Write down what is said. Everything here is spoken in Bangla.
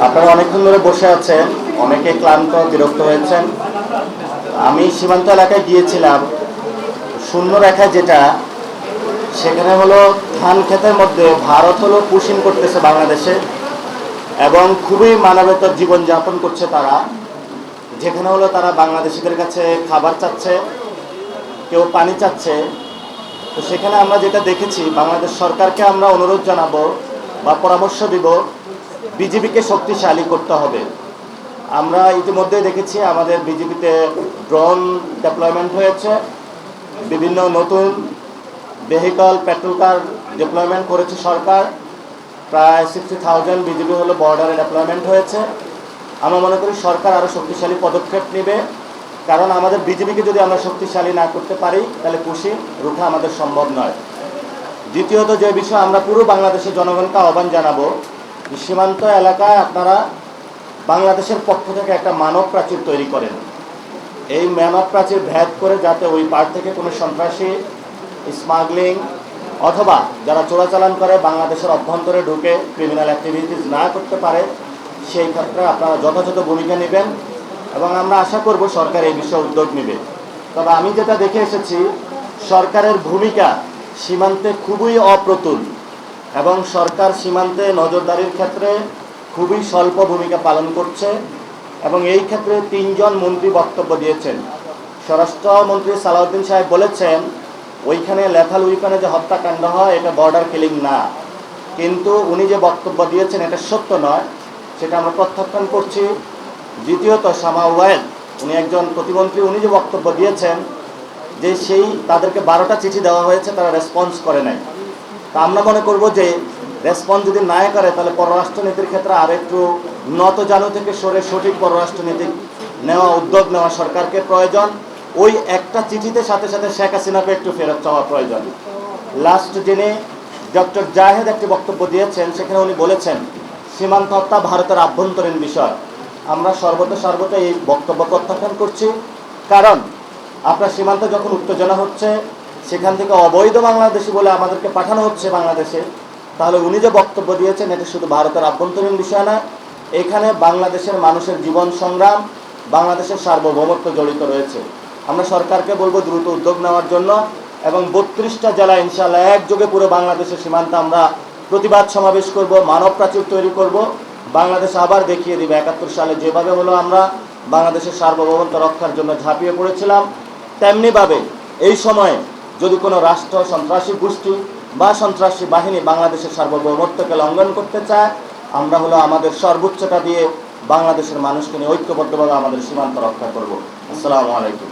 আপনারা অনেকক্ষণ ধরে বসে আছেন, অনেকে ক্লান্ত বিরক্ত হয়েছেন। আমি সীমান্ত এলাকায় গিয়েছিলাম। শূন্য রেখা যেটা, সেখানে হলো ধান ক্ষেতের মধ্যে ভারত হলো পুশিং করতেছে বাংলাদেশে, এবং খুবই মানবেতর জীবনযাপন করছে তারা। যেখানে হলো তারা বাংলাদেশিদের কাছে খাবার চাচ্ছে, কেউ পানি চাচ্ছে। তো সেখানে আমরা যেটা দেখেছি, বাংলাদেশ সরকারকে আমরা অনুরোধ জানাবো বা পরামর্শ দিব, বিজেপিকে শক্তিশালী করতে হবে। আমরা ইতিমধ্যে দেখেছি আমাদের বিজেপিতে ড্রোন ডেপ্লয়মেন্ট হয়েছে, বিভিন্ন নতুন ভেহিকল পেট্রোল কার ডেপ্লয়মেন্ট করেছে সরকার। প্রায় 60,000 বিজেপি হলো বর্ডারে ডেপ্লয়মেন্ট হয়েছে। আমরা মনে করি সরকার আরও শক্তিশালী পদক্ষেপ নেবে, কারণ আমাদের বিজেপিকে যদি আমরা শক্তিশালী না করতে পারি তাহলে পুশিং রুখা আমাদের সম্ভব নয়। দ্বিতীয়ত যে বিষয়, আমরা পুরো বাংলাদেশের জনগণকে আহ্বান জানাবো, সীমান্ত এলাকায় আপনারা বাংলাদেশের পক্ষ থেকে একটা মানব প্রাচীর তৈরি করেন। এই মানব প্রাচীর ভেদ করে যাতে ওই পার থেকে কোনো সন্ত্রাসী, স্মাগলিং অথবা যারা চোরাচালান করে বাংলাদেশের অভ্যন্তরে ঢুকে ক্রিমিনাল অ্যাক্টিভিটিস না করতে পারে, সেই ক্ষেত্রে আপনারা যথাযথ ভূমিকা নেবেন এবং আমরা আশা করব সরকার এই বিষয়ে উদ্যোগ নেবে। তবে আমি যেটা দেখে এসেছি, সরকারের ভূমিকা সীমান্তে খুবই অপ্রতুল এবং সরকার সীমান্তে নজরদারির ক্ষেত্রে খুবই স্বল্প ভূমিকা পালন করছে। এবং এই ক্ষেত্রে 3 জন মন্ত্রী বক্তব্য দিয়েছেন। স্বরাষ্ট্রমন্ত্রী সালাউদ্দিন সাহেব বলেছেন ওইখানে লেথাল উইপনে যে হত্যাকাণ্ড হয় এটা বর্ডার কিলিং না, কিন্তু উনি যে বক্তব্য দিয়েছেন এটা সত্য নয়, সেটা আমরা প্রত্যাখ্যান করছি। দ্বিতীয়ত শামা ওয়াইল, উনি একজন প্রতিমন্ত্রী, উনি যে বক্তব্য দিয়েছেন যে তাদেরকে 12টা চিঠি দেওয়া হয়েছে, তারা রেসপন্স করে নাই। তা আমরা মনে করব যে রেসপন্স যদি না করে তাহলে পররাষ্ট্রনীতির ক্ষেত্রে আর একটু নতজানু থেকে সরে সঠিক পররাষ্ট্রনীতি নেওয়া, উদ্যোগ নেওয়া সরকারকে প্রয়োজন। ওই একটা চিঠিতে সাথে সাথে শেখ হাসিনাকে একটু ফেরত চাওয়া প্রয়োজন। লাস্ট যিনি ডক্টর জাহেদ একটি বক্তব্য দিয়েছেন, সেখানে উনি বলেছেন সীমান্ত হত্যা ভারতের আভ্যন্তরীণ বিষয়। আমরা সর্বত এই বক্তব্য প্রত্যাখ্যান করছি, কারণ আপনার সীমান্তে যখন উত্তেজনা হচ্ছে, সেখান থেকে অবৈধ বাংলাদেশি বলে আমাদেরকে পাঠানো হচ্ছে বাংলাদেশে, তাহলে উনি যে বক্তব্য দিয়েছেন এটা শুধু ভারতের আভ্যন্তরীণ বিষয় না, এখানে বাংলাদেশের মানুষের জীবন সংগ্রাম, বাংলাদেশের সার্বভৌমত্ব জড়িত রয়েছে। আমরা সরকারকে বলবো দ্রুত উদ্যোগ নেওয়ার জন্য, এবং 32টা জেলা ইনশাআল্লাহ একযোগে পুরো বাংলাদেশের সীমান্তে আমরা প্রতিবাদ সমাবেশ করব, মানব প্রাচীর তৈরি করব। বাংলাদেশ আবার দেখিয়ে দিবে 71 সালে যেভাবে হলো আমরা বাংলাদেশের সার্বভৌমত্ব রক্ষার জন্য ঝাঁপিয়ে পড়েছিলাম, তেমনিভাবে এই সময়ে যদি কোনো রাষ্ট্র, সন্ত্রাসী গোষ্ঠী বা সন্ত্রাসী বাহিনী বাংলাদেশের সার্বভৌমত্বকে লঙ্ঘন করতে চায়, আমরা হলো আমাদের সর্বোচ্চটা দিয়ে বাংলাদেশের মানুষকে নিয়ে ঐক্যবদ্ধভাবে আমাদের সীমান্ত রক্ষা করব। আসসালামু আলাইকুম।